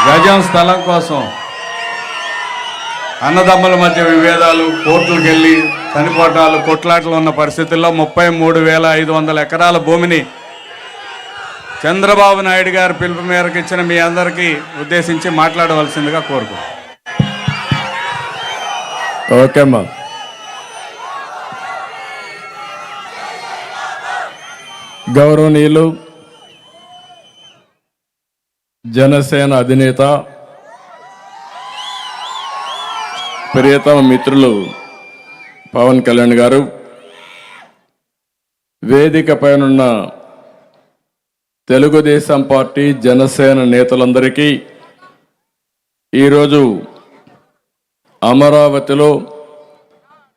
గజం స్థలం కోసం అన్నదమ్ముల మధ్య విభేదాలు, కోర్టులకు వెళ్ళి చనిపోవటాలు, కొట్లాటలు ఉన్న పరిస్థితుల్లో 33,500 ఎకరాల భూమిని చంద్రబాబు నాయుడు గారి పిలుపు మేరకు ఇచ్చిన మీ అందరికీ ఉద్దేశించి మాట్లాడవలసిందిగా కోరుకు. ఓకే అమ్మా. గౌరవనీయులు జనసేన అధినేత ప్రియతమ మిత్రులు పవన్ కళ్యాణ్ గారు, వేదిక పైనున్న తెలుగుదేశం పార్టీ జనసేన నేతలందరికీ ఈరోజు అమరావతిలో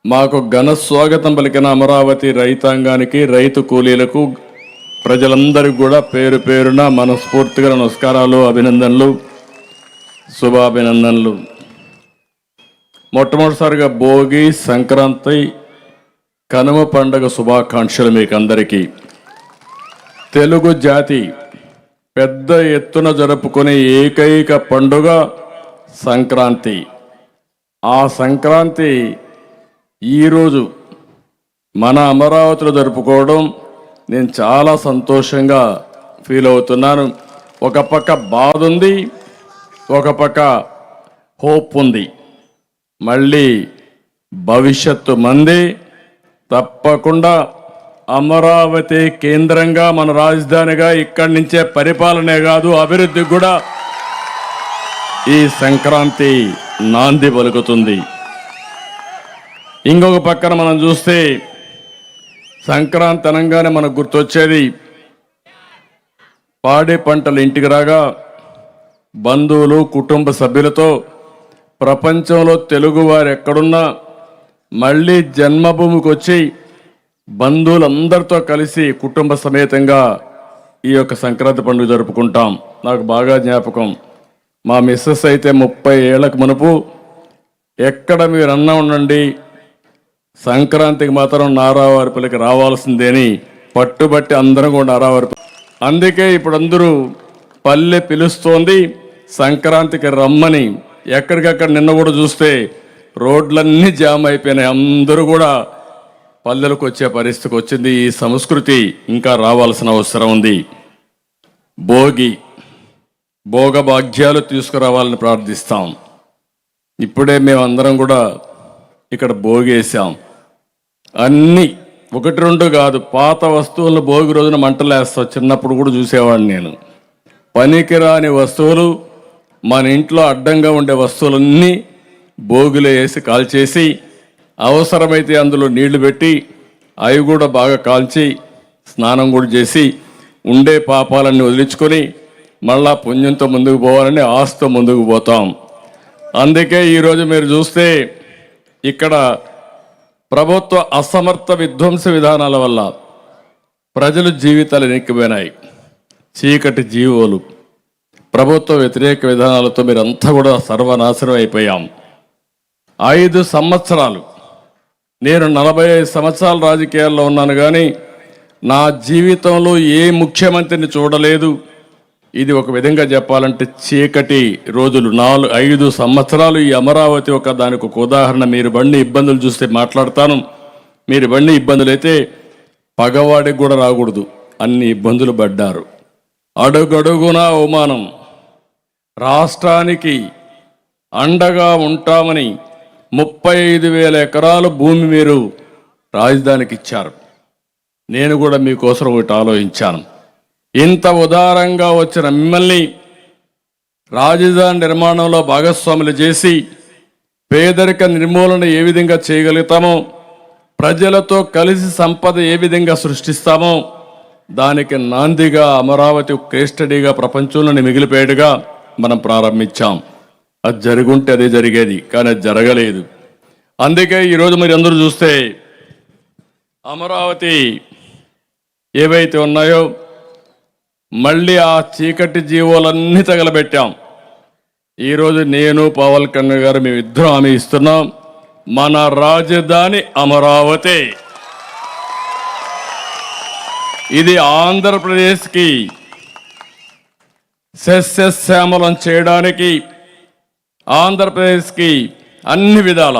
మాకు ఘన స్వాగతం పలికిన అమరావతి రైతాంగానికి, రైతు కూలీలకు, ప్రజలందరికీ కూడా పేరు పేరున మనస్ఫూర్తిగా నమస్కారాలు, అభినందనలు, శుభాభినందనలు. మొట్టమొదటిసారిగా భోగి, సంక్రాంతి, కనుమ పండుగ శుభాకాంక్షలు మీకు అందరికీ. తెలుగు జాతి పెద్ద ఎత్తున జరుపుకునే ఏకైక పండుగ సంక్రాంతి. ఆ సంక్రాంతి ఈరోజు మన అమరావతిలో జరుపుకోవడం నేను చాలా సంతోషంగా ఫీల్ అవుతున్నాను. ఒక పక్క బాధ ఉంది, ఒక పక్క హోప్ ఉంది. మళ్ళీ భవిష్యత్తు మంది. తప్పకుండా అమరావతి కేంద్రంగా, మన రాజధానిగా, ఇక్కడి నుంచే పరిపాలనే కాదు అభివృద్ధి కూడా ఈ సంక్రాంతి నాంది పలుకుతుంది. ఇంకొక పక్కన మనం చూస్తే సంక్రాంతి అనగానే మనకు గుర్తొచ్చేది పాడి పంటలు ఇంటికి రాగా బంధువులు, కుటుంబ సభ్యులతో ప్రపంచంలో తెలుగువారు ఎక్కడున్నా మళ్ళీ జన్మభూమికి వచ్చి బంధువులందరితో కలిసి కుటుంబ సమేతంగా ఈ యొక్క సంక్రాంతి పండుగ జరుపుకుంటాం. నాకు బాగా జ్ఞాపకం. మా మిస్సెస్ అయితే 30 ఏళ్లకు మునుపు ఎక్కడ మీరు అన్నా ఉండండి, సంక్రాంతికి మాత్రం నారావారిపల్లికి రావాల్సిందేని పట్టుబట్టి అందరం కూడా నారావారిపల్లి. అందుకే ఇప్పుడు అందరూ పల్లె పిలుస్తోంది సంక్రాంతికి రమ్మని. ఎక్కడికక్కడ నిన్న కూడా చూస్తే రోడ్లన్నీ జామ్ అయిపోయినాయి. అందరూ కూడా పల్లెలకు వచ్చే పరిస్థితికి వచ్చింది. ఈ సంస్కృతి ఇంకా రావాల్సిన అవసరం ఉంది. భోగభాగ్యాలు తీసుకురావాలని ప్రార్థిస్తాం. ఇప్పుడే మేమందరం కూడా ఇక్కడ భోగేసాం. అన్నీ 1-2 కాదు, పాత వస్తువులను భోగి రోజున మంటలేస్తాం. చిన్నప్పుడు కూడా చూసేవాడిని నేను. పనికిరాని వస్తువులు, మన ఇంట్లో అడ్డంగా ఉండే వస్తువులన్నీ భోగిలో వేసి కాల్చేసి, అవసరమైతే అందులో నీళ్లు పెట్టి అవి కూడా బాగా కాల్చి స్నానం కూడా చేసి ఉండే పాపాలన్నీ వదిలించుకొని మళ్ళా పుణ్యంతో ముందుకు పోవాలని ఆశతో ముందుకు పోతాం. అందుకే ఈరోజు మీరు చూస్తే ఇక్కడ ప్రభుత్వ అసమర్థ విధ్వంస విధానాల వల్ల ప్రజలు జీవితాలు ఎన్నికపోయినాయి. చీకటి జీవోలు, ప్రభుత్వ వ్యతిరేక విధానాలతో మీరంతా కూడా సర్వనాశనం అయిపోయాం. 5 సంవత్సరాలు, నేను 45 సంవత్సరాల రాజకీయాల్లో ఉన్నాను, కానీ నా జీవితంలో ఏ ముఖ్యమంత్రిని చూడలేదు. ఇది ఒక విధంగా చెప్పాలంటే చీకటి రోజులు. 5 సంవత్సరాలు ఈ అమరావతి దానికి ఒక ఉదాహరణ. మీరు బండి ఇబ్బందులు చూస్తే మాట్లాడతాను. మీరు బండి ఇబ్బందులు అయితే పగవాడికి కూడా రాకూడదు, అన్ని ఇబ్బందులు పడ్డారు. అడుగడుగునా అవమానం. రాష్ట్రానికి అండగా ఉంటామని 35,000 ఎకరాలు భూమి మీరు రాజధానికి ఇచ్చారు. నేను కూడా మీకోసం ఒకటి ఆలోచించాను. ఇంత ఉదారంగా వచ్చిన మిమ్మల్ని రాజధాని నిర్మాణంలో భాగస్వాములు చేసి పేదరిక నిర్మూలన ఏ విధంగా చేయగలుగుతామో, ప్రజలతో కలిసి సంపద ఏ విధంగా సృష్టిస్తామో దానికి నాందిగా అమరావతి కేస్ స్టడీగా ప్రపంచంలోని మిగిలిపోయేట్టుగా మనం ప్రారంభించాం. అది జరుగుంటే అదే జరిగేది, కానీ అది జరగలేదు. అందుకే ఈరోజు మీరు అందరూ చూస్తే అమరావతి ఏవైతే ఉన్నాయో మళ్ళీ ఆ చీకటి జీవోలన్నీ తగలబెట్టాం. ఈరోజు నేను, పవన్ కళ్యాణ్ గారు మేమిద్దరం హామీ ఇస్తున్నాం, మన రాజధాని అమరావతి. ఇది ఆంధ్రప్రదేశ్కి సస్యశ్యామలం చేయడానికి ఆంధ్రప్రదేశ్కి అన్ని విధాల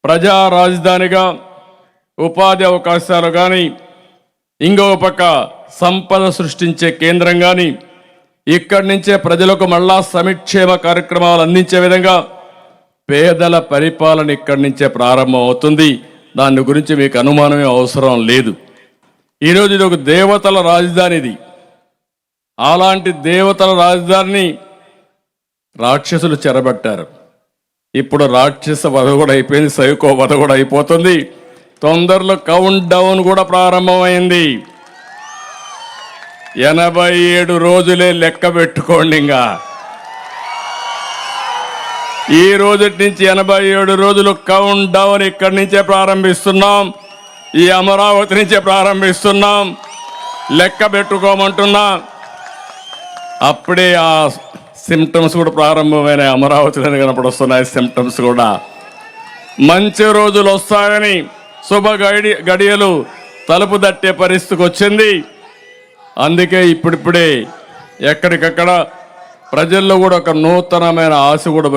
ప్రజా రాజధానిగా ఉపాధి అవకాశాలు కానీ ఇంకొక పక్క సంపద సృష్టించే కేంద్రం కానీ ఇక్కడి నుంచే ప్రజలకు మళ్ళా సంక్షేమ కార్యక్రమాలు అందించే విధంగా పేదల పరిపాలన ఇక్కడి నుంచే ప్రారంభం అవుతుంది. దాని గురించి మీకు అనుమానమే అవసరం లేదు. ఈరోజు ఇది ఒక దేవతల రాజధానిది. అలాంటి దేవతల రాజధానిని రాక్షసులు చెరబట్టారు. ఇప్పుడు రాక్షస వధ కూడా అయిపోయింది, సైకో వధ కూడా అయిపోతుంది. తొందరలో కౌంట్ డౌన్ కూడా ప్రారంభమైంది. 87 రోజులే లెక్క పెట్టుకోండి. ఇంకా ఈ రోజు నుంచి 87 రోజులు కౌంట్ డౌన్ ఇక్కడి నుంచే ప్రారంభిస్తున్నాం. ఈ అమరావతి నుంచే ప్రారంభిస్తున్నాం. లెక్క పెట్టుకోమంటున్నా. అప్పుడే ఆ సిమ్టమ్స్ కూడా ప్రారంభమైన అమరావతిలోనే కనపడొస్తున్నాయి. సిమ్టమ్స్ కూడా మంచి రోజులు వస్తాయని శుభ గడియలు తలుపు తట్టే పరిస్థితికి వచ్చింది. అందుకే ఇప్పుడిప్పుడే ఎక్కడికక్కడ ప్రజల్లో కూడా ఒక నూతనమైన ఆశ కూడా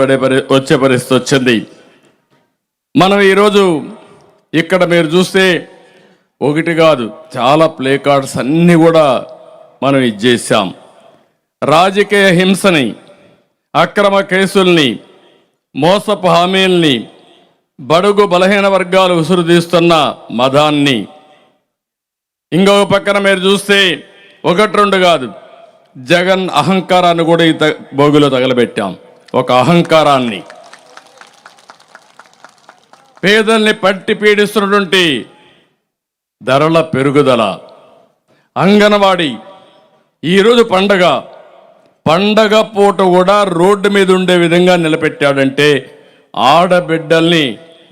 వచ్చే పరిస్థితి వచ్చింది. మనం ఈరోజు ఇక్కడ మీరు చూస్తే ఒకటి కాదు, చాలా ప్లే కార్డ్స్ అన్నీ కూడా మనం ఇచ్చేసాం. రాజకీయ హింసని, అక్రమ కేసుల్ని, మోసపు హామీల్ని, బడుగు బలహీన వర్గాలు ఉసురుదీస్తున్న మదాన్ని, ఇంకొక పక్కన మీరు చూస్తే 1-2 కాదు, జగన్ అహంకారాన్ని కూడా ఈ బోగులో తగలబెట్టాం. ఒక అహంకారాన్ని, పేదల్ని పట్టి పీడిస్తున్నటువంటి ధరల పెరుగుదల, అంగన్వాడీ ఈరోజు పండగ పూట కూడా రోడ్డు మీద ఉండే విధంగా నిలబెట్టాడంటే, ఆడబిడ్డల్ని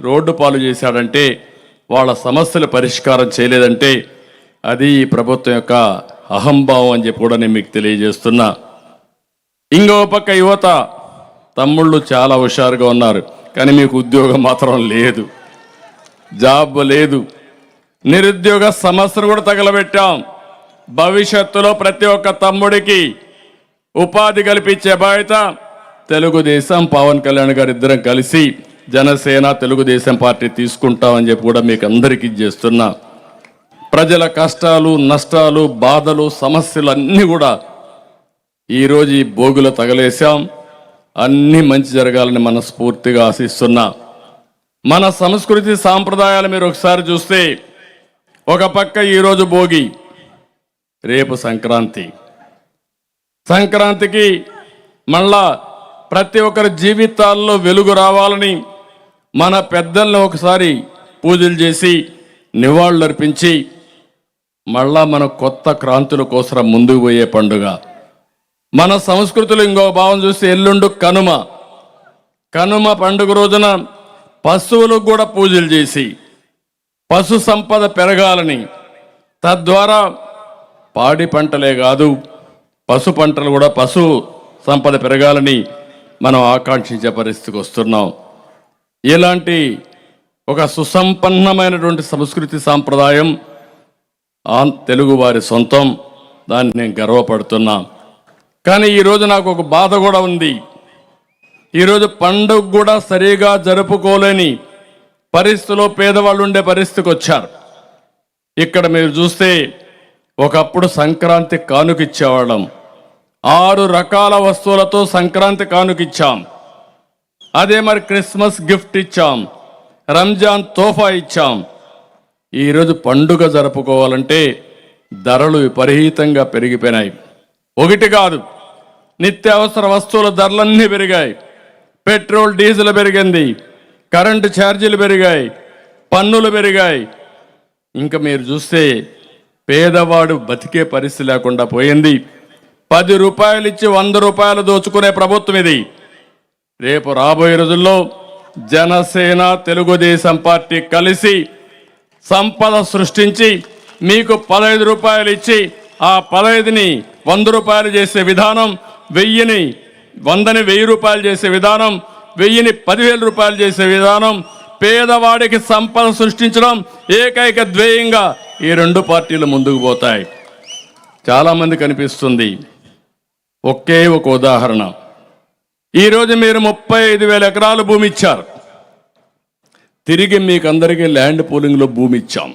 రోడ్డు పాలు చేశాడంటే, వాళ్ళ సమస్యలు పరిష్కారం చేయలేదంటే అది ఈ ప్రభుత్వం యొక్క అహంభావం అని చెప్పి కూడా నేను మీకు తెలియజేస్తున్నా. ఇంకో పక్క యువత తమ్ముళ్ళు చాలా హుషారుగా ఉన్నారు, కానీ మీకు ఉద్యోగం మాత్రం లేదు, జాబ్ లేదు. నిరుద్యోగ సమస్యను కూడా తగలబెట్టాం. భవిష్యత్తులో ప్రతి ఒక్క తమ్ముడికి ఉపాధి కల్పించే బాధ్యత తెలుగుదేశం, పవన్ కళ్యాణ్ గారు ఇద్దరం కలిసి జనసేన తెలుగుదేశం పార్టీ తీసుకుంటామని చెప్పి కూడా మీకు అందరికీ చేస్తున్నా. ప్రజల కష్టాలు, నష్టాలు, బాధలు, సమస్యలు అన్నీ కూడా ఈరోజు ఈ భోగులో తగలేశాం. అన్నీ మంచి జరగాలని మనస్ఫూర్తిగా ఆశిస్తున్నా. మన సంస్కృతి సాంప్రదాయాలు మీరు ఒకసారి చూస్తే, ఒక పక్క ఈరోజు భోగి, రేపు సంక్రాంతి. సంక్రాంతికి మళ్ళా ప్రతి ఒక్కరి జీవితాల్లో వెలుగు రావాలని మన పెద్దలను ఒకసారి పూజలు చేసి నివాళులర్పించి మళ్ళా మన కొత్త క్రాంతుల కోసం ముందుకు పోయే పండుగ. మన సంస్కృతిలో ఇంకో భావం చూస్తే ఎల్లుండు కనుమ పండుగ రోజున పశువులకు కూడా పూజలు చేసి పశు సంపద పెరగాలని, తద్వారా పాడి పంటలే కాదు పశు పంటలు కూడా, పశు సంపద పెరగాలని మనం ఆకాంక్షించే పరిస్థితికి వస్తున్నాం. ఇలాంటి ఒక సుసంపన్నమైనటువంటి సంస్కృతి సాంప్రదాయం తెలుగు వారి సొంతం. దాన్ని నేను గర్వపడుతున్నా. కానీ ఈరోజు నాకు ఒక బాధ కూడా ఉంది. ఈరోజు పండుగ కూడా సరిగా జరుపుకోలేని పరిస్థితిలో పేదవాళ్ళు ఉండే పరిస్థితికి వచ్చారు. ఇక్కడ మీరు చూస్తే ఒకప్పుడు సంక్రాంతి కానుకిచ్చేవాళ్ళం. 6 రకాల వస్తువులతో సంక్రాంతి కానుకిచ్చాం. అదే మరి క్రిస్మస్ గిఫ్ట్ ఇచ్చాం, రంజాన్ తోఫా ఇచ్చాం. ఈరోజు పండుగ జరుపుకోవాలంటే ధరలు విపరీతంగా పెరిగిపోయినాయి. ఒకటి కాదు, నిత్యావసర వస్తువుల ధరలన్నీ పెరిగాయి. పెట్రోల్, డీజిల్ పెరిగింది, కరెంటు ఛార్జీలు పెరిగాయి, పన్నులు పెరిగాయి. ఇంకా మీరు చూస్తే పేదవాడు బతికే పరిస్థితి లేకుండా పోయింది. 10 రూపాయలు ఇచ్చి 100 రూపాయలు దోచుకునే ప్రభుత్వం ఇది. రేపు రాబోయే రోజుల్లో జనసేన తెలుగుదేశం పార్టీ కలిసి సంపద సృష్టించి మీకు 15 రూపాయలు ఇచ్చి ఆ 15ని 100 రూపాయలు చేసే విధానం, 1000ని 1000 రూపాయలు చేసే విధానం, 1000ని 10,000 రూపాయలు చేసే విధానం, పేదవాడికి సంపద సృష్టించడం ఏకైక ధ్యేయంగా ఈ 2 పార్టీలు ముందుకు పోతాయి. చాలామంది కనిపిస్తుంది ఒకే ఒక ఉదాహరణ. ఈరోజు మీరు 35,000 ఎకరాలు భూమి ఇచ్చారు. తిరిగి మీకు అందరికీ ల్యాండ్ పూలింగ్లో భూమి ఇచ్చాం.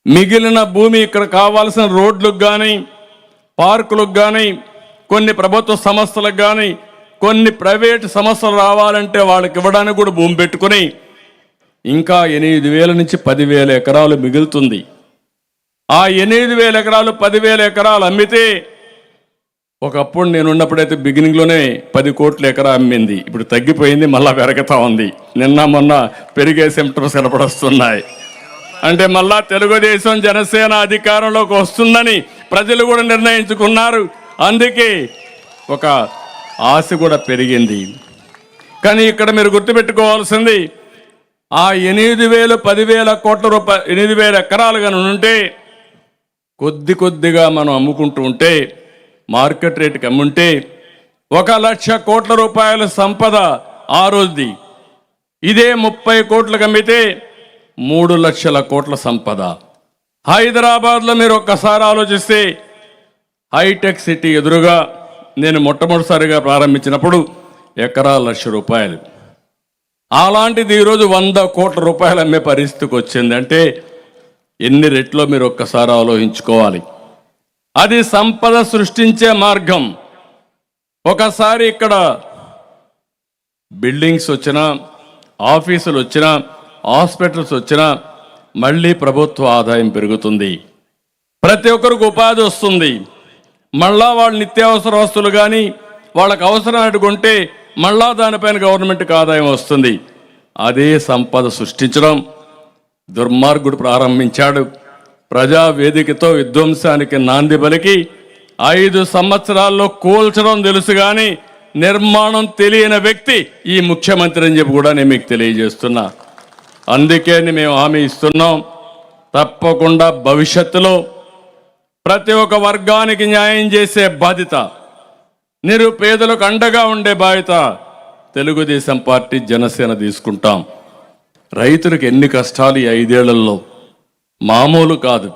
మిగిలిన భూమి ఇక్కడ కావాల్సిన రోడ్లకు కానీ, పార్కులకు కానీ, కొన్ని ప్రభుత్వ సంస్థలకు కానీ, కొన్ని ప్రైవేట్ సంస్థలు రావాలంటే వాళ్ళకి ఇవ్వడానికి కూడా భూమి పెట్టుకుని ఇంకా 8,000 నుంచి 10,000 ఎకరాలు మిగులుతుంది. ఆ 8,000 ఎకరాలు 10,000 ఎకరాలు అమ్మితే, ఒకప్పుడు నేనున్నప్పుడైతే బిగినింగ్లోనే 10 కోట్ల ఎకరా అమ్మింది. ఇప్పుడు తగ్గిపోయింది, మళ్ళా పెరుగుతూ ఉంది. నిన్న మొన్న పెరిగే సిమ్టమ్స్ కనపడొస్తున్నాయి. అంటే మళ్ళా తెలుగుదేశం జనసేన అధికారంలోకి వస్తుందని ప్రజలు కూడా నిర్ణయించుకున్నారు. అందుకే ఒక ఆశ కూడా పెరిగింది. కానీ ఇక్కడ మీరు గుర్తుపెట్టుకోవాల్సింది, ఆ 8,000 10,000 కోట్ల రూపాయలు 8,000 ఎకరాలు కానీ ఉంటే కొద్దిగా మనం అమ్ముకుంటూ ఉంటే, మార్కెట్ రేటుకి అమ్ముంటే 1,00,000 కోట్ల రూపాయల సంపద ఆ రోజుది. ఇదే 30 కోట్లకు అమ్మితే 3,00,000 కోట్ల సంపద. హైదరాబాద్లో మీరు ఒక్కసారి ఆలోచిస్తే, హైటెక్ సిటీ ఎదురుగా నేను మొట్టమొదటిసారిగా ప్రారంభించినప్పుడు ఎకరా 1,00,000 రూపాయలు. అలాంటిది ఈరోజు 100 కోట్ల రూపాయలు అమ్మే పరిస్థితికి వచ్చింది. అంటే ఎన్ని రెట్లో మీరు ఒక్కసారి ఆలోచించుకోవాలి. అది సంపద సృష్టించే మార్గం. ఒకసారి ఇక్కడ బిల్డింగ్స్ వచ్చినా, ఆఫీసులు వచ్చినా, హాస్పిటల్స్ వచ్చినా మళ్ళీ ప్రభుత్వ ఆదాయం పెరుగుతుంది. ప్రతి ఒక్కరికి ఉపాధి వస్తుంది. మళ్ళా వాళ్ళ నిత్యావసర వస్తువులు కానీ వాళ్ళకి అవసరం అడుగుంటే మళ్ళా దానిపైన గవర్నమెంట్కి ఆదాయం వస్తుంది. అదే సంపద సృష్టించడం దుర్మార్గుడు ప్రారంభించాడు. ప్రజావేదికతో విధ్వంసానికి నాంది పలికి 5 సంవత్సరాల్లో కూల్చడం తెలుసు కానీ నిర్మాణం తెలియని వ్యక్తి ఈ ముఖ్యమంత్రి అని చెప్పి కూడా నేను మీకు తెలియజేస్తున్నా. అందుకే మేము హామీ ఇస్తున్నాం, తప్పకుండా భవిష్యత్తులో ప్రతి ఒక్క వర్గానికి న్యాయం చేసే బాధ్యత, నిరుపేదలకు అండగా ఉండే బాధ్యత తెలుగుదేశం పార్టీ జనసేన తీసుకుంటాం. రైతులకు ఎన్ని కష్టాలు ఈ 5 ఏళ్లలో మామూలు కాదు.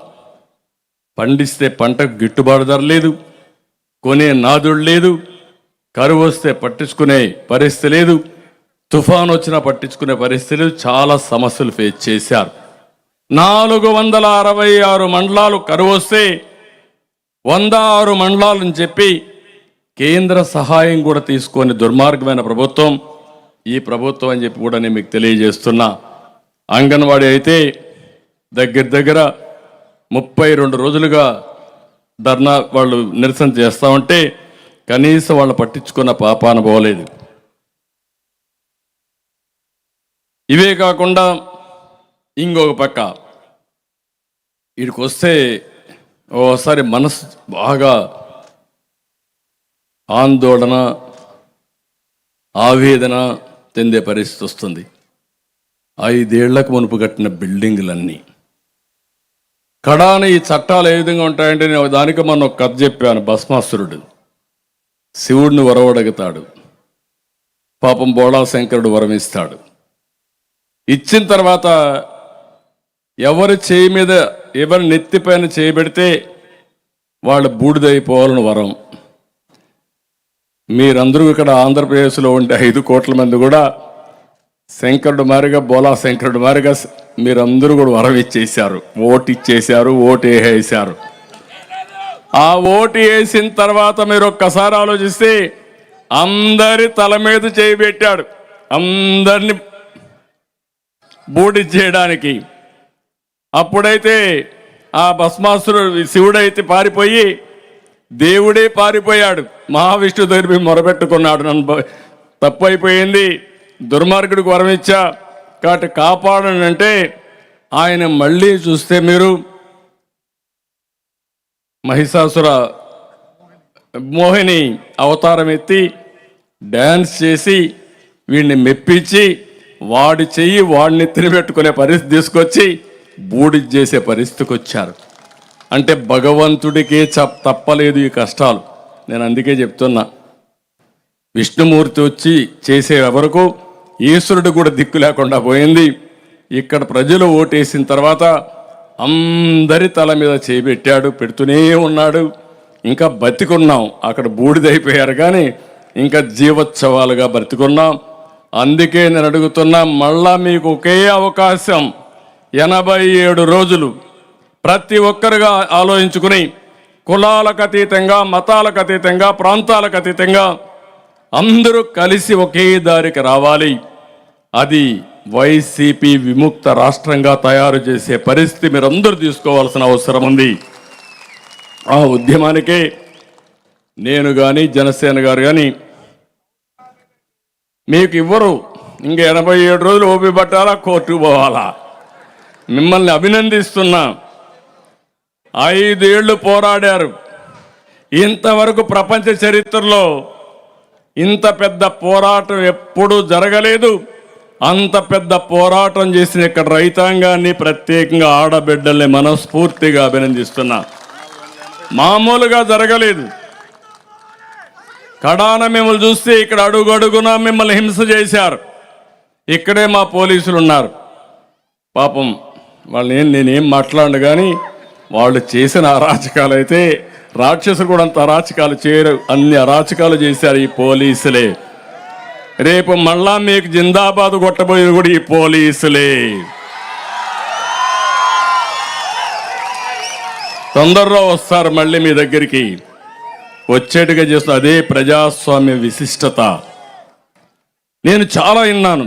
పండిస్తే పంటకు గిట్టుబాటు ధర లేదు, కొనే నాదుడు లేదు, కరువు వస్తే పట్టించుకునే పరిస్థితి లేదు, తుఫాను వచ్చినా పట్టించుకునే పరిస్థితి లేదు. చాలా సమస్యలు ఫేస్ చేశారు. 466 మండలాలు కరువు వస్తే 106 మండలాలని చెప్పి కేంద్ర సహాయం కూడా తీసుకొని దుర్మార్గమైన ప్రభుత్వం ఈ ప్రభుత్వం అని చెప్పి కూడా నేను మీకు తెలియజేస్తున్నా. అంగన్వాడీ అయితే దగ్గర 32 రోజులుగా ధర్నా వాళ్ళు నిరసన చేస్తూ ఉంటే కనీసం వాళ్ళు పట్టించుకున్న పాపాన పోలేదు. ఇవే కాకుండా ఇంకొక పక్క వీడికి వస్తే ఓసారి మనసు బాగా ఆందోళన, ఆవేదన చెందే పరిస్థితి వస్తుంది. 5 ఏళ్లకు మునుపు కట్టిన బిల్డింగులన్నీ కడాన ఈ చట్టాలు ఏ విధంగా ఉంటాయంటే, నేను దానికి మొన్న ఒక కథ చెప్పాను. భస్మాసురుడు శివుడిని వరవడగుతాడు, పాపం బోళా శంకరుడు వరం ఇస్తాడు. ఇచ్చిన తర్వాత ఎవరి చేయి మీద, ఎవరి నెత్తిపైన చేయబెడితే వాళ్ళు బూడిదైపోవాలని వరం. మీరందరూ ఇక్కడ ఆంధ్రప్రదేశ్లో ఉండే 5 కోట్ల మంది కూడా శంకరుడు మారిగా, బోలా శంకరుడు మారిగా మీరందరూ కూడా వరం ఇచ్చేశారు, ఓటు ఇచ్చేశారు, ఓటు వేసేశారు. ఆ ఓటు వేసిన తర్వాత మీరు ఒక్కసారి ఆలోచిస్తే అందరి తల మీద చేయి పెట్టాడు, అందరిని బూడి చేయడానికి. అప్పుడైతే ఆ భస్మాసురుడు శివుడైతే పారిపోయి దేవుడే పారిపోయాడు. మహావిష్ణువు దగ్గర మొరబెట్టుకున్నాడు, నన్ను తప్పు అయిపోయింది, దుర్మార్గుడికి వరం ఇచ్చా కాబట్టి కాపాడని అంటే, ఆయన మళ్ళీ చూస్తే మీరు మహిషాసుర మోహిని అవతారం ఎత్తి డ్యాన్స్ చేసి వీడిని మెప్పించి వాడి చెయ్యి వాడిని తినిపెట్టుకునే పరిస్థితి తీసుకొచ్చి బూడి చేసే పరిస్థితికి వచ్చారు. అంటే భగవంతుడికే తప్పలేదు ఈ కష్టాలు. నేను అందుకే చెప్తున్నా, విష్ణుమూర్తి వచ్చి చేసే వరకు ఈశ్వరుడు కూడా దిక్కు లేకుండా పోయింది. ఇక్కడ ప్రజలు ఓటేసిన తర్వాత అందరి తల మీద చేయబెట్టాడు, పెడుతూనే ఉన్నాడు. ఇంకా బతికున్నాం. అక్కడ బూడిదైపోయారు కానీ ఇంకా జీవోత్సవాలుగా బ్రతికున్నాం. అందుకే నేను అడుగుతున్నా, మళ్ళా మీకు ఒకే అవకాశం, 87 రోజులు ప్రతి ఒక్కరుగా ఆలోచించుకుని కులాలకు అతీతంగా, మతాలకు అతీతంగా, ప్రాంతాలకు అతీతంగా అందరూ కలిసి ఒకే దారికి రావాలి. అది వైసీపీ విముక్త రాష్ట్రంగా తయారు చేసే పరిస్థితి మీరందరూ తీసుకోవాల్సిన అవసరం ఉంది. ఆ ఉద్యమానికే నేను కానీ జనసేన గారు కానీ మీకు ఇవ్వరు. ఇంకా 87 రోజులు ఓపి పట్టాలా, కోర్టుకు పోవాలా? మిమ్మల్ని అభినందిస్తున్నా. 5 ఏళ్లు పోరాడారు. ఇంతవరకు ప్రపంచ చరిత్రలో ఇంత పెద్ద పోరాటం ఎప్పుడూ జరగలేదు. అంత పెద్ద పోరాటం చేసిన ఇక్కడ రైతాంగాన్ని, ప్రత్యేకంగా ఆడబిడ్డల్ని మనస్ఫూర్తిగా అభినందిస్తున్నా. మామూలుగా జరగలేదు. కడాన మిమ్మల్ని చూస్తే ఇక్కడ అడుగడుగునా మిమ్మల్ని హింస చేశారు. ఇక్కడే మా పోలీసులు ఉన్నారు. పాపం వాళ్ళని నేనేం మాట్లాడను కానీ వాళ్ళు చేసిన అరాచకాలు అయితే రాక్షసులు కూడా అంత అరాచకాలు చేయరు. అన్ని అరాచకాలు చేశారు ఈ పోలీసులే. రేపు మళ్ళా మీకు జిందాబాద్ కొట్టబోయేది కూడా ఈ పోలీసులే. తొందరలో వస్తారు మళ్ళీ మీ దగ్గరికి. వచ్చేట్టుగా చేస్తున్న అదే ప్రజాస్వామ్య విశిష్టత. నేను చాలా విన్నాను,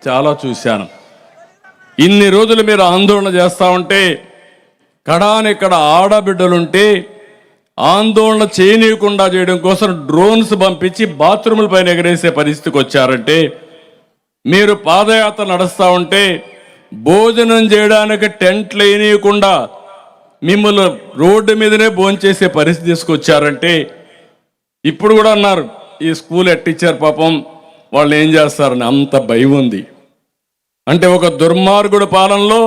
చాలా చూశాను. ఇన్ని రోజులు మీరు ఆందోళన చేస్తూ ఉంటే, కడాని ఇక్కడ ఆడబిడ్డలుంటే ఆందోళన చేయనీయకుండా చేయడం కోసం డ్రోన్స్ పంపించి బాత్రూముల పైన ఎగరేసే పరిస్థితికి వచ్చారంటే, మీరు పాదయాత్ర నడుస్తూ ఉంటే భోజనం చేయడానికి టెంట్లు వేయనీయకుండా మిమ్మల్ని రోడ్డు మీదనే భోంచేసే పరిస్థితి తీసుకొచ్చారంటే, ఇప్పుడు కూడా అన్నారు ఈ స్కూల్ ఎట్టిచ్చారు పాపం వాళ్ళు ఏం చేస్తారని. అంత భయం ఉంది. అంటే ఒక దుర్మార్గుడు పాలనలో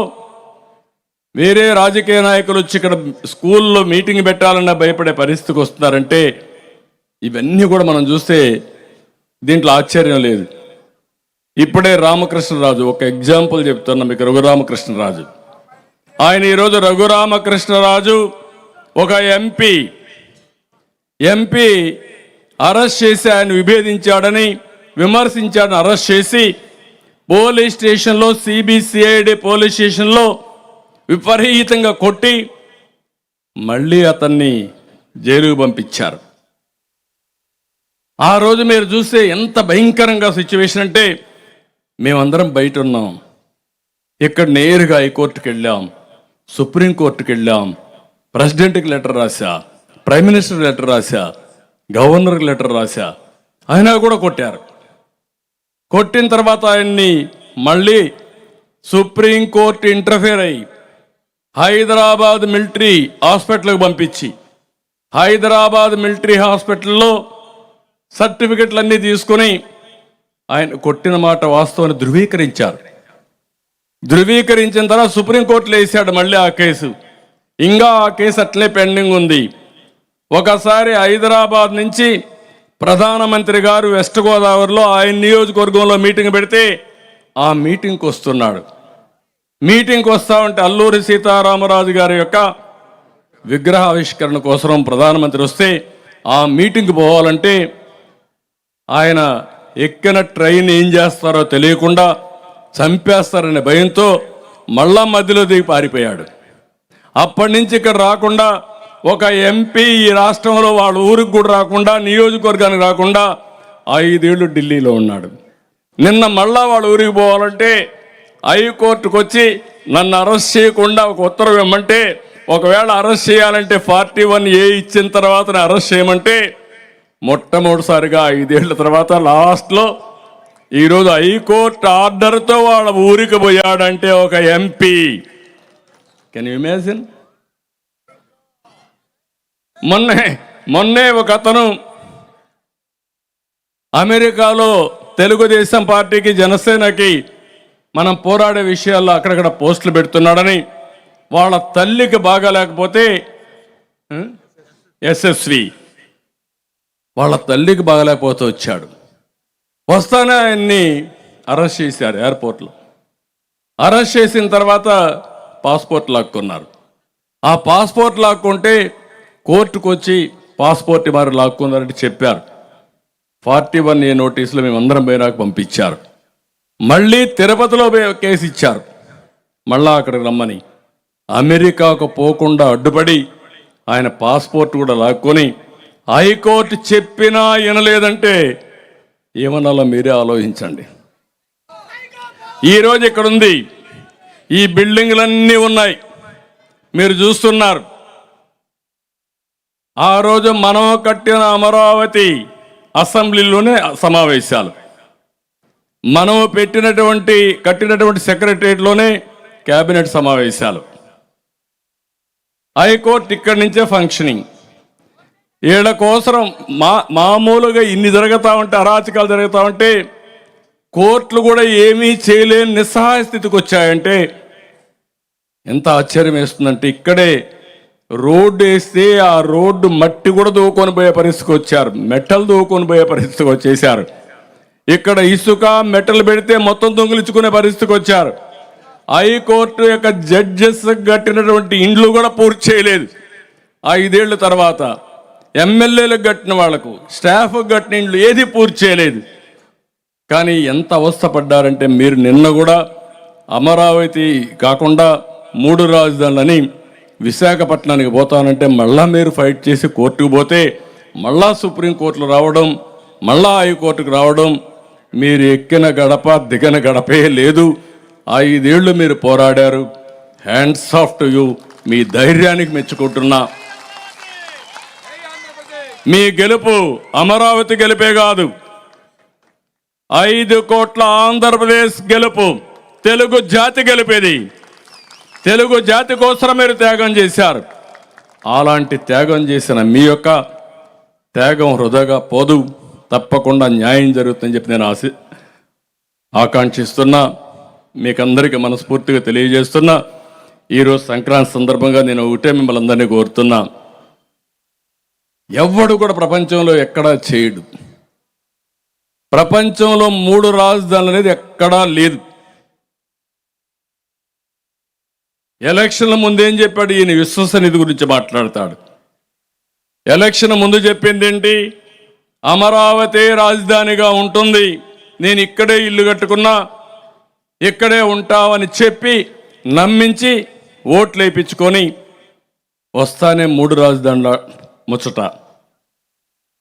వేరే రాజకీయ నాయకులు వచ్చి ఇక్కడ స్కూల్లో మీటింగ్ పెట్టాలన్నా భయపడే పరిస్థితికి వస్తున్నారంటే, ఇవన్నీ కూడా మనం చూస్తే దీంట్లో ఆశ్చర్యం లేదు. ఇప్పుడే రామకృష్ణరాజు, ఒక ఎగ్జాంపుల్ చెప్తున్నా మీకు. రఘురామకృష్ణరాజు, ఆయన ఈరోజు రఘురామకృష్ణరాజు ఒక ఎంపీ అరెస్ట్ చేసి ఆయన విభేదించాడని, విమర్శించాడని అరెస్ట్ చేసి పోలీస్ స్టేషన్లో, సిబిసిఐడి పోలీస్ స్టేషన్లో విపరీతంగా కొట్టి మళ్ళీ అతన్ని జైలుకు పంపించారు. ఆ రోజు మీరు చూస్తే ఎంత భయంకరంగా సిచ్యువేషన్ అంటే, మేమందరం బయట ఉన్నాం. ఇక్కడ నేరుగా హైకోర్టుకి వెళ్ళాం, సుప్రీంకోర్టుకి వెళ్ళాం, ప్రెసిడెంట్కి లెటర్ రాశా, ప్రైమ్ మినిస్టర్ లెటర్ రాశా, గవర్నర్కి లెటర్ రాశా. అయినా కూడా కొట్టారు. కొట్టిన తర్వాత ఆయన్ని మళ్ళీ సుప్రీంకోర్టు ఇంటర్ఫేర్ అయ్యి హైదరాబాద్ మిలిటరీ హాస్పిటల్కి పంపించి, హైదరాబాద్ మిలిటరీ హాస్పిటల్లో సర్టిఫికెట్లన్నీ తీసుకుని ఆయన కొట్టిన మాట వాస్తవాన్ని ధృవీకరించారు. ధృవీకరించిన తర్వాత సుప్రీంకోర్టులో వేసాడు మళ్ళీ ఆ కేసు. ఇంకా ఆ కేసు అట్లే పెండింగ్ ఉంది. ఒకసారి హైదరాబాద్ నుంచి ప్రధానమంత్రి గారు వెస్ట్ గోదావరిలో ఆయన నియోజకవర్గంలో మీటింగ్ పెడితే ఆ మీటింగ్కి వస్తున్నాడు. మీటింగ్కి వస్తా ఉంటే అల్లూరి సీతారామరాజు గారి యొక్క విగ్రహావిష్కరణ కోసం ప్రధానమంత్రి వస్తే ఆ మీటింగ్కి పోవాలంటే ఆయన ఎక్కిన ట్రైన్ ఏం చేస్తారో తెలియకుండా చంపేస్తారనే భయంతో మళ్ళా మధ్యలో దిగి పారిపోయాడు. అప్పటి నుంచి ఇక్కడ రాకుండా ఒక ఎంపీ ఈ రాష్ట్రంలో వాళ్ళ ఊరికి కూడా రాకుండా, నియోజకవర్గానికి రాకుండా 5 ఏళ్ళు ఢిల్లీలో ఉన్నాడు. నిన్న మళ్ళా వాళ్ళ ఊరికి పోవాలంటే హైకోర్టుకు వచ్చి నన్ను అరెస్ట్ చేయకుండా ఒక ఉత్తర్వు ఇవ్వమంటే, ఒకవేళ అరెస్ట్ చేయాలంటే 41A ఇచ్చిన తర్వాత అరెస్ట్ చేయమంటే, మొట్టమొదటిసారిగా 5 ఏళ్ల తర్వాత లాస్ట్లో ఈరోజు హైకోర్టు ఆర్డర్తో వాళ్ళ ఊరికి పోయాడంటే ఒక ఎంపీ. Can you imagine? మొన్నే ఒక అతను అమెరికాలో తెలుగుదేశం పార్టీకి, జనసేనకి మనం పోరాడే విషయాల్లో అక్కడక్కడ పోస్టులు పెడుతున్నాడని, వాళ్ళ తల్లికి బాగాలేకపోతే యశస్వి వాళ్ళ తల్లికి బాగాలేకపోతే వచ్చాడు. వస్తానే ఆయన్ని అరెస్ట్ చేశారు ఎయిర్పోర్ట్లో. అరెస్ట్ చేసిన తర్వాత పాస్పోర్ట్ లాక్కున్నారు. ఆ పాస్పోర్ట్ లాక్కుంటే కోర్టుకు వచ్చి పాస్పోర్ట్ వారు లాక్కున్నారంటే చెప్పారు. 41A నోటీసులు మేమందరం పోయినాక పంపించారు. మళ్ళీ తిరుపతిలో కేసు ఇచ్చారు, మళ్ళా అక్కడికి రమ్మని. అమెరికాకు పోకుండా అడ్డుపడి ఆయన పాస్పోర్ట్ కూడా లాక్కొని హైకోర్టు చెప్పినా వినలేదంటే ఏమన్నాలో మీరే ఆలోచించండి. ఈరోజు ఇక్కడ ఉంది, ఈ బిల్డింగ్లన్నీ ఉన్నాయి, మీరు చూస్తున్నారు. ఆ రోజు మనం కట్టిన అమరావతి అసెంబ్లీలోనే సమావేశాలు, మనం కట్టినటువంటి సెక్రటరియట్లోనే కేబినెట్ సమావేశాలు, హైకోర్టు ఇక్కడి నుంచే ఫంక్షనింగ్. వీళ్ళ కోసరం మామూలుగా ఇన్ని జరుగుతూ ఉంటే, అరాచకాలు జరుగుతూ ఉంటే కోర్టులు కూడా ఏమీ చేయలేని నిస్సహాయ స్థితికి వచ్చాయంటే ఎంత ఆశ్చర్యం వేస్తుందంటే, ఇక్కడే రోడ్డు వేస్తే ఆ రోడ్డు మట్టి కూడా దూకొని పోయే పరిస్థితికి వచ్చారు, మెట్టలు దూకొని పోయే పరిస్థితికి వచ్చేసారు. ఇక్కడ ఇసుక మెట్టలు పెడితే మొత్తం దొంగిలించుకునే పరిస్థితికి వచ్చారు. హైకోర్టు యొక్క జడ్జెస్ కట్టినటువంటి ఇండ్లు కూడా పూర్తి చేయలేదు 5 ఏళ్ళ తర్వాత. ఎమ్మెల్యేలకు కట్టిన వాళ్లకు, స్టాఫ్కి కట్టిన ఇండ్లు ఏది పూర్తి చేయలేదు. కానీ ఎంత అవస్థపడ్డారంటే, మీరు నిన్న కూడా అమరావతి కాకుండా 3 రాజధానులని విశాఖపట్నానికి పోతానంటే మళ్ళా మీరు ఫైట్ చేసి కోర్టుకు పోతే మళ్ళా సుప్రీంకోర్టులో రావడం, మళ్ళా హైకోర్టుకు రావడం, మీరు ఎక్కిన గడప దిగన గడపే లేదు. 5 ఏళ్ళు మీరు పోరాడారు. Hands off to you. మీ ధైర్యానికి మెచ్చుకుంటున్నా. మీ గెలుపు అమరావతి గెలిపే కాదు, 5 కోట్ల ఆంధ్రప్రదేశ్ గెలుపు, తెలుగు జాతి గెలిపేది. తెలుగు జాతి కోసం మీరు త్యాగం చేశారు. అలాంటి త్యాగం చేసిన మీ యొక్క త్యాగం వృధాగా పోదు, తప్పకుండా న్యాయం జరుగుతుందని చెప్పి నేను ఆకాంక్షిస్తున్నా. మీకందరికీ మనస్ఫూర్తిగా తెలియజేస్తున్నా. ఈరోజు సంక్రాంతి సందర్భంగా నేను ఒకటే మిమ్మల్ని అందరినీ కోరుతున్నా, ఎవ్వడు కూడా ప్రపంచంలో ఎక్కడా చేయడు. ప్రపంచంలో 3 రాజధానులు అనేది ఎక్కడా లేదు. ఎలక్షన్ల ముందేం చెప్పాడు ఈయన? విశ్వసనీయత గురించి మాట్లాడతాడు. ఎలక్షన్ ముందు చెప్పింది ఏంటి? అమరావతి రాజధానిగా ఉంటుంది, నేను ఇక్కడే ఇల్లు కట్టుకున్నా, ఇక్కడే ఉంటామని చెప్పి నమ్మించి ఓట్లు వేయించుకొని వస్తానే 3 రాజధానుల ముచ్చట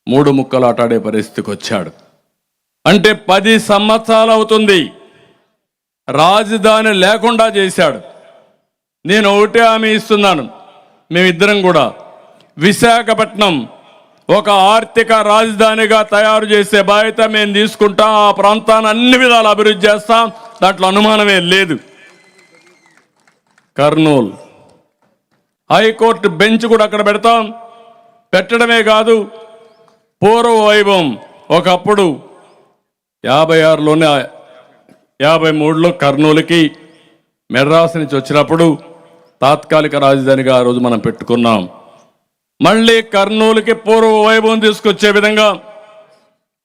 3 ముక్కలు ఆటాడే పరిస్థితికి వచ్చాడు. అంటే 10 సంవత్సరాలు అవుతుంది రాజధాని లేకుండా చేశాడు. నేను ఒకటే హామీ ఇస్తున్నాను, మేమిద్దరం కూడా విశాఖపట్నం ఒక ఆర్థిక రాజధానిగా తయారు చేసే బాధ్యత మేము తీసుకుంటాం. ఆ ప్రాంతాన్ని అన్ని విధాలు అభివృద్ధి చేస్తాం, దాంట్లో అనుమానమే లేదు. కర్నూలు హైకోర్టు బెంచ్ కూడా అక్కడ పెడతాం. పెట్టడమే కాదు, పూర్వ వైభవం ఒకప్పుడు 56లోనే 53లో కర్నూలుకి మెడ్రాస్ నుంచి వచ్చినప్పుడు తాత్కాలిక రాజధానిగా ఆ రోజు మనం పెట్టుకున్నాం. మళ్ళీ కర్నూలుకి పూర్వ వైభవం తీసుకొచ్చే విధంగా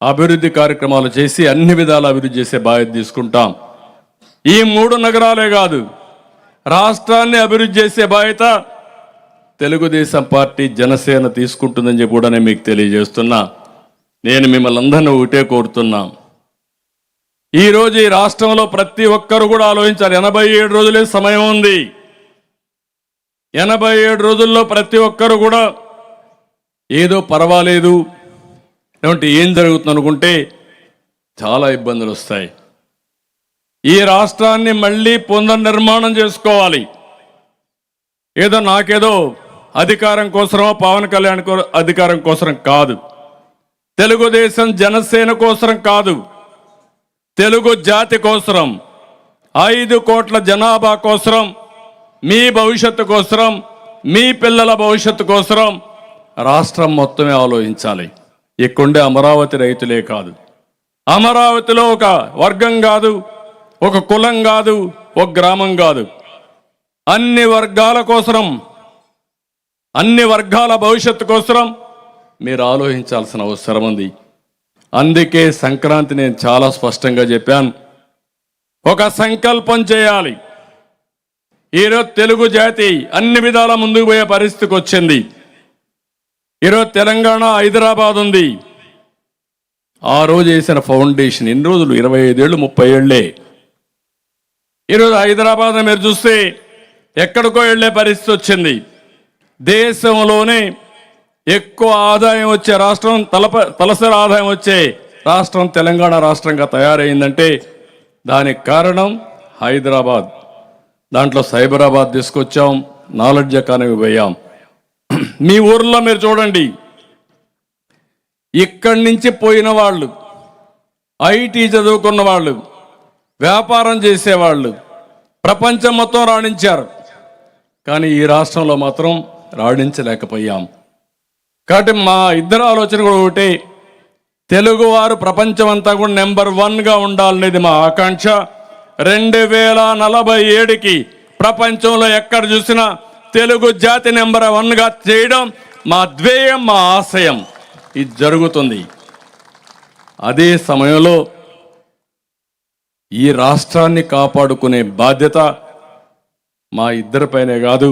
అభివృద్ధి కార్యక్రమాలు చేసి అన్ని విధాలు అభివృద్ధి చేసే బాధ్యత తీసుకుంటాం. ఈ 3 నగరాలే కాదు, రాష్ట్రాన్ని అభివృద్ధి చేసే బాధ్యత తెలుగుదేశం పార్టీ, జనసేన తీసుకుంటుందని చెప్పి కూడా నేను మీకు తెలియజేస్తున్నా. నేను మిమ్మల్ని అందరినీ ఒకటే కోరుతున్నా, ఈరోజు ఈ రాష్ట్రంలో ప్రతి ఒక్కరు కూడా ఆలోచించాలి. 87 రోజులే సమయం ఉంది. 87 రోజుల్లో ప్రతి ఒక్కరు కూడా ఏదో పర్వాలేదు, ఏమంటే ఏం జరుగుతుంది అనుకుంటే చాలా ఇబ్బందులు వస్తాయి. ఈ రాష్ట్రాన్ని మళ్ళీ పునర్నిర్మాణం చేసుకోవాలి. ఏదో నాకేదో అధికారం కోసమో పవన్ కళ్యాణ్ అధికారం కోసం కాదు, తెలుగుదేశం జనసేన కోసం కాదు, తెలుగు జాతి కోసం, 5 కోట్ల జనాభా కోసం, మీ భవిష్యత్తు కోసం, మీ పిల్లల భవిష్యత్తు కోసం రాష్ట్రం మొత్తమే ఆలోచించాలి. ఇక్కడుండే అమరావతి రైతులే కాదు, అమరావతిలో ఒక వర్గం కాదు, ఒక కులం కాదు, ఒక గ్రామం కాదు, అన్ని వర్గాల కోసం, అన్ని వర్గాల భవిష్యత్తు కోసం మీరు ఆలోచించాల్సిన అవసరం ఉంది. అందుకే సంక్రాంతి నేను చాలా స్పష్టంగా చెప్పాను, ఒక సంకల్పం చేయాలి. ఈరోజు తెలుగు జాతి అన్ని విధాల ముందుకు పోయే పరిస్థితికి వచ్చింది. ఈరోజు తెలంగాణ హైదరాబాద్ ఉంది. ఆ రోజు వేసిన ఫౌండేషన్ ఎన్ని రోజులు? 25 ఏళ్ళు 30 ఏళ్లే. ఈరోజు హైదరాబాద్ మీరు చూస్తే ఎక్కడికో వెళ్లే పరిస్థితి వచ్చింది. దేశంలోనే ఎక్కువ ఆదాయం వచ్చే రాష్ట్రం, తలసరి ఆదాయం వచ్చే రాష్ట్రం తెలంగాణ రాష్ట్రంగా తయారైందంటే దానికి కారణం హైదరాబాద్. దాంట్లో సైబరాబాద్ తీసుకొచ్చాం, నాలెడ్జ్ ఎకానమీ పోయాం. మీ ఊర్లో మీరు చూడండి, ఇక్కడి నుంచి పోయిన వాళ్ళు, ఐటీ చదువుకున్న వాళ్ళు, వ్యాపారం చేసేవాళ్ళు ప్రపంచం మొత్తం రాణించారు. కానీ ఈ రాష్ట్రంలో మాత్రం రాణించలేకపోయాం. కాబట్టి మా ఇద్దరు ఆలోచన కూడా ఒకటే, తెలుగువారు ప్రపంచం అంతా కూడా నెంబర్ 1గా ఉండాలనేది మా ఆకాంక్ష. 2047కి ప్రపంచంలో ఎక్కడ చూసినా తెలుగు జాతి నెంబర్ 1గా చేయడం మా ధ్యేయం, మా ఆశయం. ఇది జరుగుతుంది. అదే సమయంలో ఈ రాష్ట్రాన్ని కాపాడుకునే బాధ్యత మా ఇద్దరిపైనే కాదు,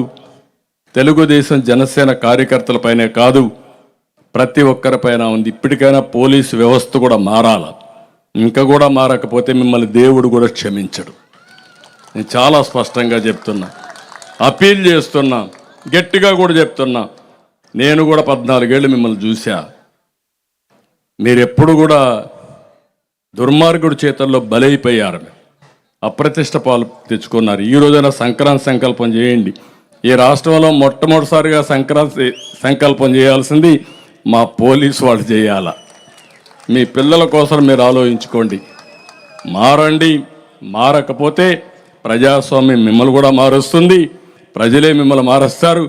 తెలుగుదేశం జనసేన కార్యకర్తలపైనే కాదు, ప్రతి ఒక్కరిపైన ఉంది. ఇప్పటికైనా పోలీసు వ్యవస్థ కూడా మారాల. ఇంకా కూడా మారకపోతే మిమ్మల్ని దేవుడు కూడా క్షమించడు. నేను చాలా స్పష్టంగా చెప్తున్నా, అపీల్ చేస్తున్నా, గట్టిగా కూడా చెప్తున్నా. నేను కూడా 14 ఏళ్ళు మిమ్మల్ని చూశా. మీరెప్పుడు కూడా దుర్మార్గుడి చేతల్లో బలైపోయారు, అప్రతిష్ట పాలు తెచ్చుకున్నారు. ఈ రోజైనా సంక్రాంతి సంకల్పం చేయండి. ఈ రాష్ట్రంలో మొట్టమొదటిసారిగా సంక్రాంతి సంకల్పం చేయాల్సింది మా పోలీసు వాళ్ళు చేయాల. మీ పిల్లల కోసం మీరు ఆలోచించుకోండి. మారండి. మారకపోతే ప్రజాస్వామ్యం మిమ్మల్ని కూడా మారుస్తుంది, ప్రజలే మిమ్మల్ని మారుస్తారు,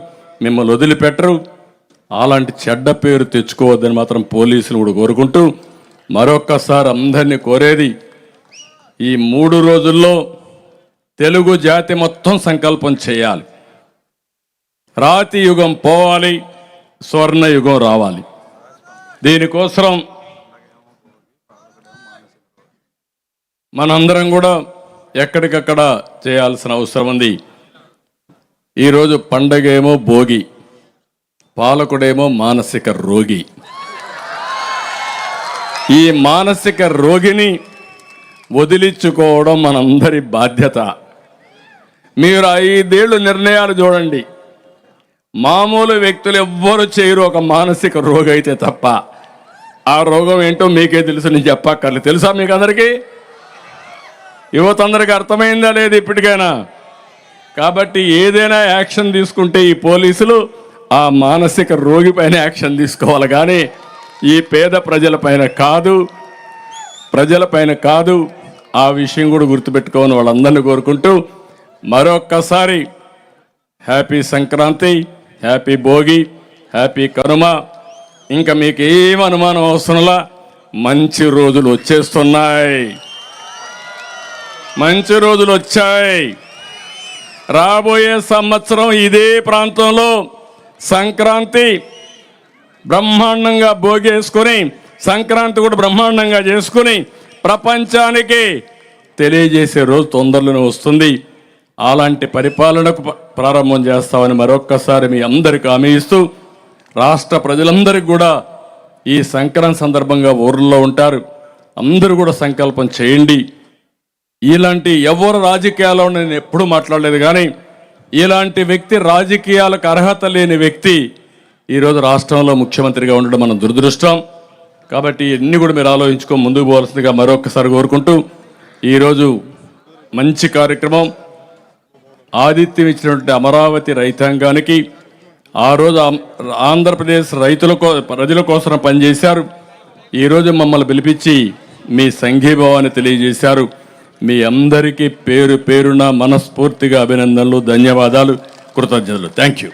మిమ్మల్ని వదిలిపెట్టరు. అలాంటి చెడ్డ పేరు తెచ్చుకోవద్దని మాత్రం పోలీసులు కూడా కోరుకుంటూ, మరొక్కసారి అందరినీ కోరేది, ఈ 3 రోజుల్లో తెలుగు జాతి మొత్తం సంకల్పం చేయాలి. రాతి యుగం పోవాలి, స్వర్ణ యుగం రావాలి. దీనికోసం మనందరం కూడా ఎక్కడికక్కడ చేయాల్సిన అవసరం ఉంది. ఈరోజు పండగ ఏమో భోగి, పాలకుడేమో మానసిక రోగి. ఈ మానసిక రోగిని వదిలించుకోవడం మనందరి బాధ్యత. మీరు 5 ఏళ్ళు నిర్ణయాలు చూడండి, మామూలు వ్యక్తులు ఎవ్వరు చేయరు ఒక మానసిక రోగి అయితే తప్ప. ఆ రోగం ఏంటో మీకే తెలుసు, నేను చెప్పక్కర్లేదు. తెలుసా మీకు అందరికీ? యువత అందరికీ అర్థమైందా లేదు ఇప్పటికైనా? కాబట్టి ఏదైనా యాక్షన్ తీసుకుంటే ఈ పోలీసులు ఆ మానసిక రోగి పైన యాక్షన్ తీసుకోవాలి, కానీ ఈ పేద ప్రజలపైన కాదు. ఆ విషయం కూడా గుర్తుపెట్టుకోని వాళ్ళందరినీ కోరుకుంటూ మరొక్కసారి happy Sankranti, happy Bhogi, happy Kanuma. ఇంకా మీకు ఏం అనుమానం అవసరంలా, మంచి రోజులు వచ్చేస్తున్నాయి, మంచి రోజులు వచ్చాయి. రాబోయే సంవత్సరం ఇదే ప్రాంతంలో సంక్రాంతి బ్రహ్మాండంగా భోగేసుకొని, సంక్రాంతి కూడా బ్రహ్మాండంగా చేసుకుని ప్రపంచానికి తెలియజేసే రోజు తొందరలోనే వస్తుంది. అలాంటి పరిపాలనకు ప్రారంభం చేస్తామని మరొక్కసారి మీ అందరికీ హామీ ఇస్తూ, రాష్ట్ర ప్రజలందరికీ కూడా ఈ సంక్రాంతి సందర్భంగా ఊర్లో ఉంటారు, అందరూ కూడా సంకల్పం చేయండి. ఇలాంటి ఎవరు రాజకీయాల్లో నేను ఎప్పుడూ మాట్లాడలేదు, కానీ ఇలాంటి వ్యక్తి, రాజకీయాలకు అర్హత లేని వ్యక్తి ఈరోజు రాష్ట్రంలో ముఖ్యమంత్రిగా ఉండడం మన దురదృష్టం. కాబట్టి ఇన్ని కూడా మీరు ఆలోచించుకొని ముందుకు పోవాల్సిందిగా మరొకసారి కోరుకుంటూ, ఈరోజు మంచి కార్యక్రమం, ఆతిథ్యం ఇచ్చినటువంటి అమరావతి రైతాంగానికి, ఆ రోజు ఆంధ్రప్రదేశ్ ప్రజల కోసం పనిచేశారు, ఈరోజు మమ్మల్ని పిలిపించి మీ సంఘీభావాన్ని తెలియజేశారు. మీ అందరికీ పేరు పేరున మనస్ఫూర్తిగా అభినందనలు, ధన్యవాదాలు, కృతజ్ఞతలు. Thank you.